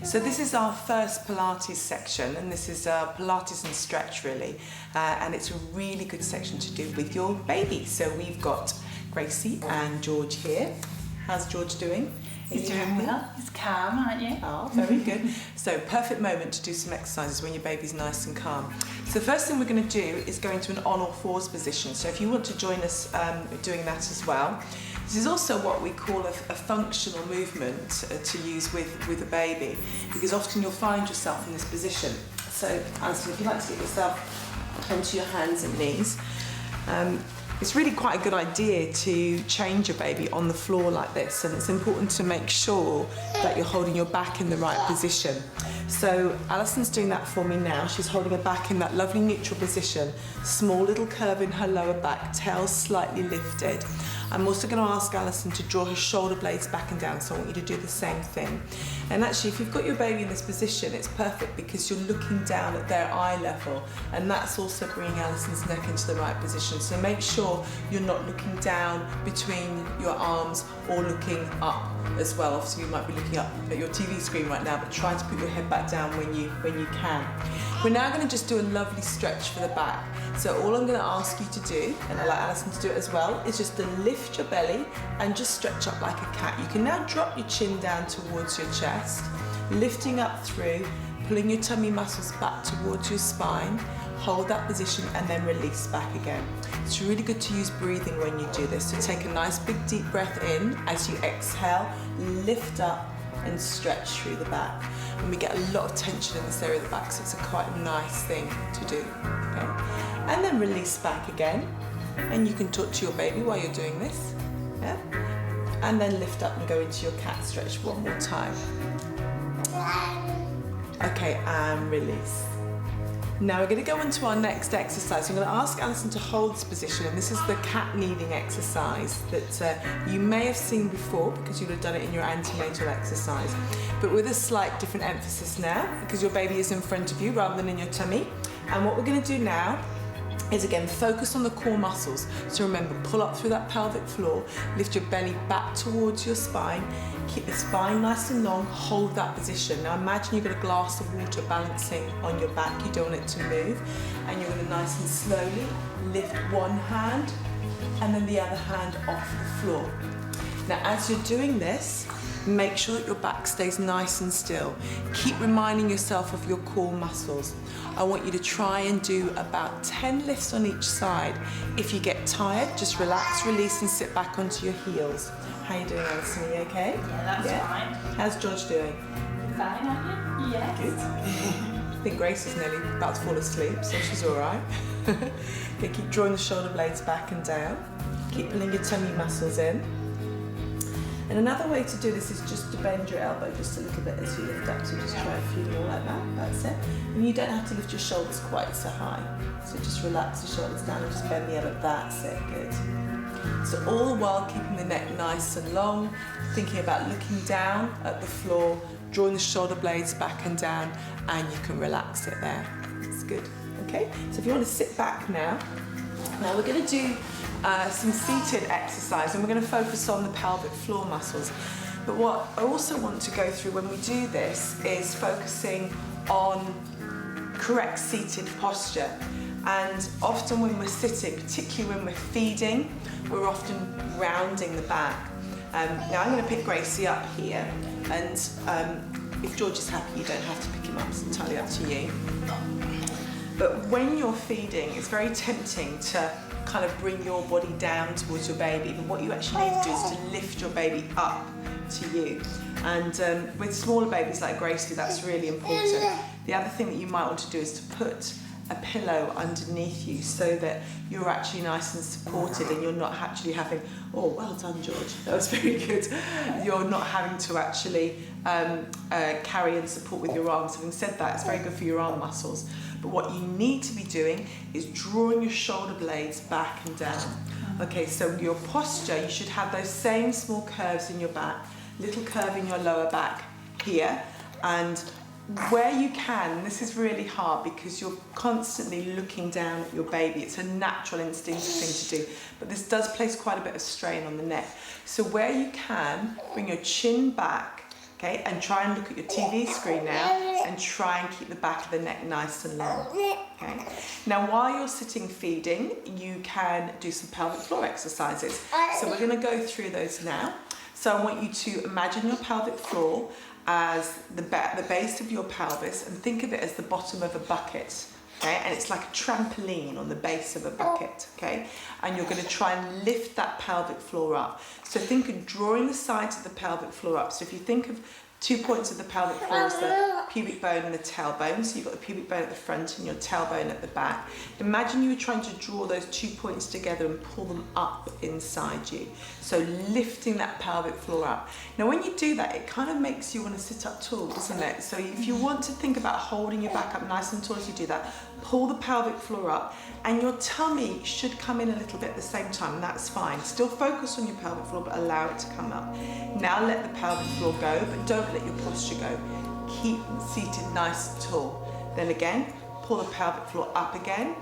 So this is our first Pilates section, and this is Pilates and stretch really, and it's a really good section to do with your baby. So we've got Gracie and George here. How's George doing? He's doing well. He's calm, aren't you? Oh, very good. So perfect moment to do some exercises when your baby's nice and calm. So the first thing we're going to do is go into an on all fours position. So if you want to join us doing that as well. This is also what we call a functional movement to use with a baby, because often you'll find yourself in this position. So Alison, if you'd like to get yourself onto your hands and knees, it's really quite a good idea to change your baby on the floor like this, and it's important to make sure that you're holding your back in the right position. So Alison's doing that for me now. She's holding her back in that lovely neutral position, small little curve in her lower back, tail slightly lifted. I'm also going to ask Alison to draw her shoulder blades back and down, so I want you to do the same thing. And actually, if you've got your baby in this position, it's perfect because you're looking down at their eye level, and that's also bringing Alison's neck into the right position. So make sure you're not looking down between your arms or looking up as well. Obviously, you might be looking up at your TV screen right now, but try to put your head back down when you can. We're now going to just do a lovely stretch for the back. So all I'm going to ask you to do, and I'd like Alison to do it as well, is just to lift your belly and just stretch up like a cat. You can now drop your chin down towards your chest, lifting up through, pulling your tummy muscles back towards your spine, hold that position and then release back again. It's really good to use breathing when you do this. So take a nice big deep breath in as you exhale, lift up and stretch through the back. And we get a lot of tension in this area of the back, so it's a quite nice thing to do. Okay? And then release back again. And you can talk to your baby while you're doing this. Yeah? And then lift up and go into your cat stretch one more time. Okay, and release. Now we're going to go on to our next exercise. I'm going to ask Alison to hold this position, and this is the cat kneading exercise that you may have seen before because you'd have done it in your antenatal exercise, but with a slight different emphasis now because your baby is in front of you rather than in your tummy. And what we're going to do now is again focus on the core muscles. So remember, pull up through that pelvic floor, lift your belly back towards your spine, keep the spine nice and long, hold that position. Now imagine you've got a glass of water balancing on your back, you don't want it to move, and you're going to nice and slowly lift one hand and then the other hand off the floor. Now as you're doing this, make sure that your back stays nice and still. Keep reminding yourself of your core muscles. I want you to try and do about 10 lifts on each side. If you get tired, just relax, release and sit back onto your heels. How are you doing, Alison? Are you okay? Yeah, that's fine. How's George doing? Fine, aren't you? Yes. Good. I think Grace is nearly about to fall asleep, so she's all right. Okay, keep drawing the shoulder blades back and down. Keep pulling your tummy muscles in. And another way to do this is just to bend your elbow just a little bit as you lift up. So just try a few more like that. That's it. And you don't have to lift your shoulders quite so high. So just relax your shoulders down and just bend the elbow. That's it. Good. So all the while keeping the neck nice and long, thinking about looking down at the floor, drawing the shoulder blades back and down, and you can relax it there. It's good. Okay. So if you want to sit back now we're going to do some seated exercise, and we're going to focus on the pelvic floor muscles. But what I also want to go through when we do this is focusing on correct seated posture. And often when we're sitting, particularly when we're feeding, we're often rounding the back. Now I'm going to pick Gracie up here, and if George is happy, you don't have to pick him up, it's entirely up to you. But when you're feeding, it's very tempting to kind of bring your body down towards your baby, but what you actually need to do is to lift your baby up to you. And with smaller babies like Gracie, that's really important. The other thing that you might want to do is to put a pillow underneath you so that you're actually nice and supported and you're not actually having, oh, well done, George, that was very good. You're not having to actually carry and support with your arms. Having said that, it's very good for your arm muscles. But what you need to be doing is drawing your shoulder blades back and down. Okay, so your posture, you should have those same small curves in your back, little curve in your lower back here, and where you can, this is really hard because you're constantly looking down at your baby. It's a natural instinctive thing to do, but this does place quite a bit of strain on the neck. So where you can, bring your chin back, Okay, and try and look at your TV screen now and try and keep the back of the neck nice and long. Okay. Now while you're sitting feeding, you can do some pelvic floor exercises. So we're going to go through those now. So I want you to imagine your pelvic floor as the base of your pelvis, and think of it as the bottom of a bucket. Okay, and it's like a trampoline on the base of a bucket, okay? And you're going to try and lift that pelvic floor up. So think of drawing the sides of the pelvic floor up. So if you think of 2 points of the pelvic floor as the pubic bone and the tailbone, so you've got the pubic bone at the front and your tailbone at the back. Imagine you were trying to draw those 2 points together and pull them up inside you. So lifting that pelvic floor up. Now when you do that, it kind of makes you want to sit up tall, doesn't it? So if you want to think about holding your back up nice and tall as you do that, pull the pelvic floor up, and your tummy should come in a little bit at the same time, and that's fine. Still focus on your pelvic floor, but allow it to come up. Now let the pelvic floor go, but don't let your posture go. Keep seated nice and tall. Then again, pull the pelvic floor up again,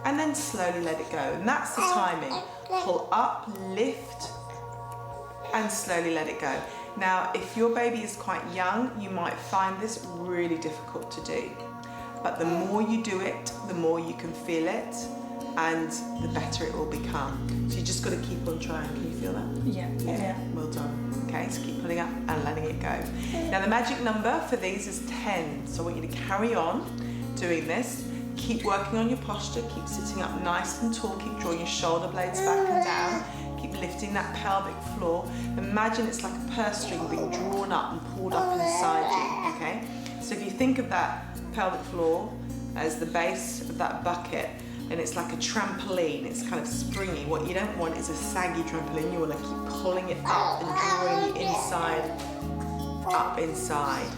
and then slowly let it go. And that's the timing. Pull up, lift, and slowly let it go. Now, if your baby is quite young, you might find this really difficult to do. But the more you do it, the more you can feel it, and the better it will become. So you just got to keep on trying. Can you feel that? Yeah. Well done. Okay, so keep pulling up and letting it go. Now the magic number for these is 10. So I want you to carry on doing this. Keep working on your posture. Keep sitting up nice and tall. Keep drawing your shoulder blades back and down. Keep lifting that pelvic floor. Imagine it's like a purse string being drawn up and pulled up inside you. Okay. So if you think of that pelvic floor as the base of that bucket, and it's like a trampoline, it's kind of springy. What you don't want is a saggy trampoline. You want to keep pulling it up and drawing the inside up inside.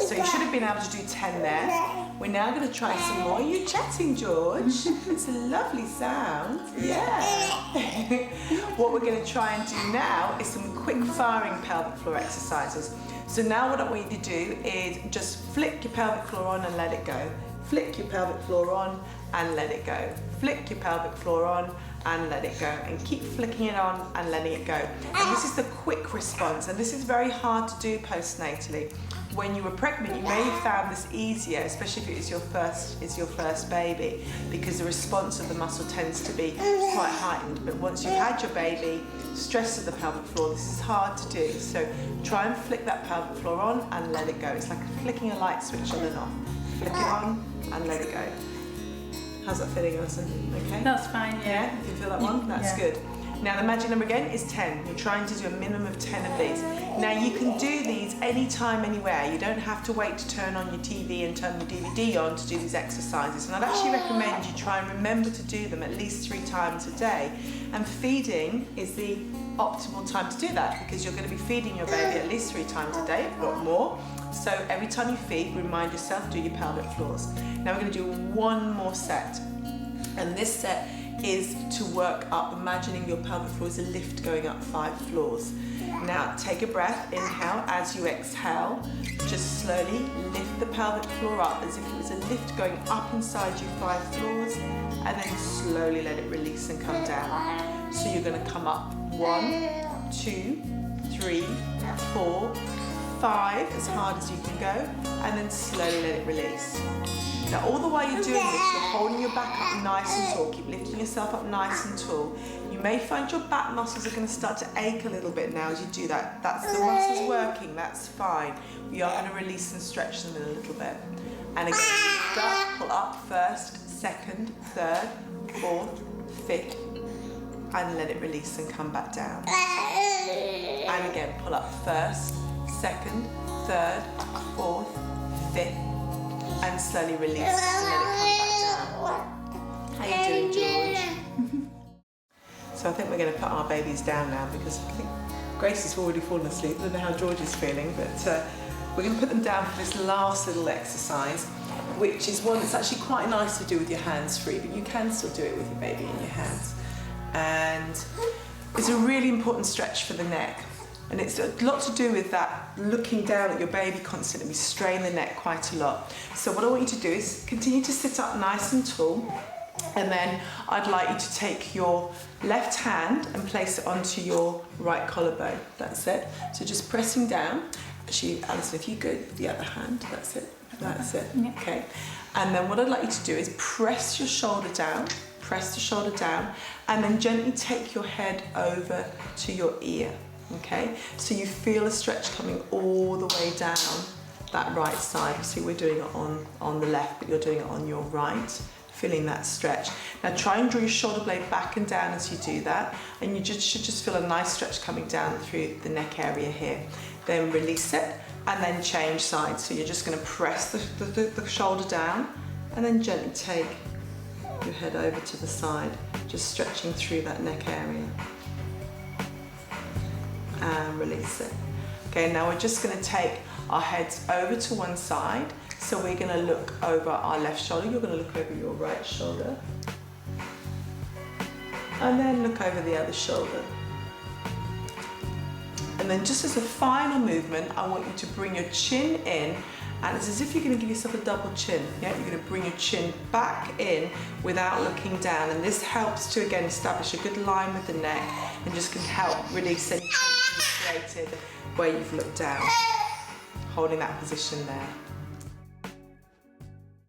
So you should have been able to do 10 there. We're now going to try some more. Are you chatting, George? It's a lovely sound. Yeah. What we're going to try and do now is some quick firing pelvic floor exercises. So now what I want you to do is just flick your pelvic floor on and let it go. Flick your pelvic floor on and let it go. Flick your pelvic floor on and let it go. And keep flicking it on and letting it go. And this is the quick response. And this is very hard to do postnatally. When you were pregnant, you may have found this easier, especially if it is your first baby, because the response of the muscle tends to be quite heightened. But once you've had your baby, stress of the pelvic floor, this is hard to do. So try and flick that pelvic floor on and let it go. It's like flicking a light switch on and off. Flick it on and let it go. How's that feeling, Alison? Okay? That's fine, yeah. You feel that one? That's good. Now the magic number again is 10. You're trying to do a minimum of 10 of these. Now you can do these anytime, anywhere. You don't have to wait to turn on your TV and turn your DVD on to do these exercises. And I'd actually recommend you try and remember to do them at least 3 times a day. And feeding is the optimal time to do that, because you're going to be feeding your baby at least 3 times a day, if not more. So every time you feed, remind yourself, do your pelvic floors. Now we're going to do one more set. And this set is to work up, imagining your pelvic floor is a lift going up 5 floors. Now take a breath, inhale. As you exhale, just slowly lift the pelvic floor up as if it was a lift going up inside you 5 floors, and then slowly let it release and come down. So you're going to come up 1, 2, 3, 4, 5, as hard as you can go, and then slowly let it release. Now all the while you're doing this, you're holding your back up nice and tall. Keep lifting yourself up nice and tall. You may find your back muscles are going to start to ache a little bit now as you do that. That's the muscles working, that's fine. We are going to release and stretch them in a little bit. And again, lift up, pull up first, second, third, fourth, fifth, and let it release and come back down. And again, pull up first, second, third, fourth, fifth, and slowly release and let it come back down. How you doing, George? So I think we're going to put our babies down now, because I think Grace has already fallen asleep. I don't know how George is feeling, but we're going to put them down for this last little exercise, which is one that's actually quite nice to do with your hands free, but you can still do it with your baby in your hands. And it's a really important stretch for the neck. And it's a lot to do with that looking down at your baby constantly. We strain the neck quite a lot. So what I want you to do is continue to sit up nice and tall, And then I'd like you to take your left hand and place it onto your right collarbone. That's it. So just pressing down. Actually, Alison, if you go the other hand, that's it. That's it. Yeah. Okay. And then what I'd like you to do is press your shoulder down, press the shoulder down, and then gently take your head over to your ear. Okay. So you feel a stretch coming all the way down that right side. See, we're doing it on the left, but you're doing it on your right. Feeling that stretch. Now try and draw your shoulder blade back and down as you do that, and you should just feel a nice stretch coming down through the neck area here. Then release it and then change sides. So you're just going to press the shoulder down and then gently take your head over to the side, just stretching through that neck area. And release it. Okay, now we're just going to take our heads over to one side. So we're going to look over our left shoulder, you're going to look over your right shoulder, and then look over the other shoulder. And then just as a final movement, I want you to bring your chin in, and it's as if you're going to give yourself a double chin. Yeah, you're going to bring your chin back in without looking down, and this helps to again establish a good line with the neck and just can help release any tension created where you've looked down. Holding that position there.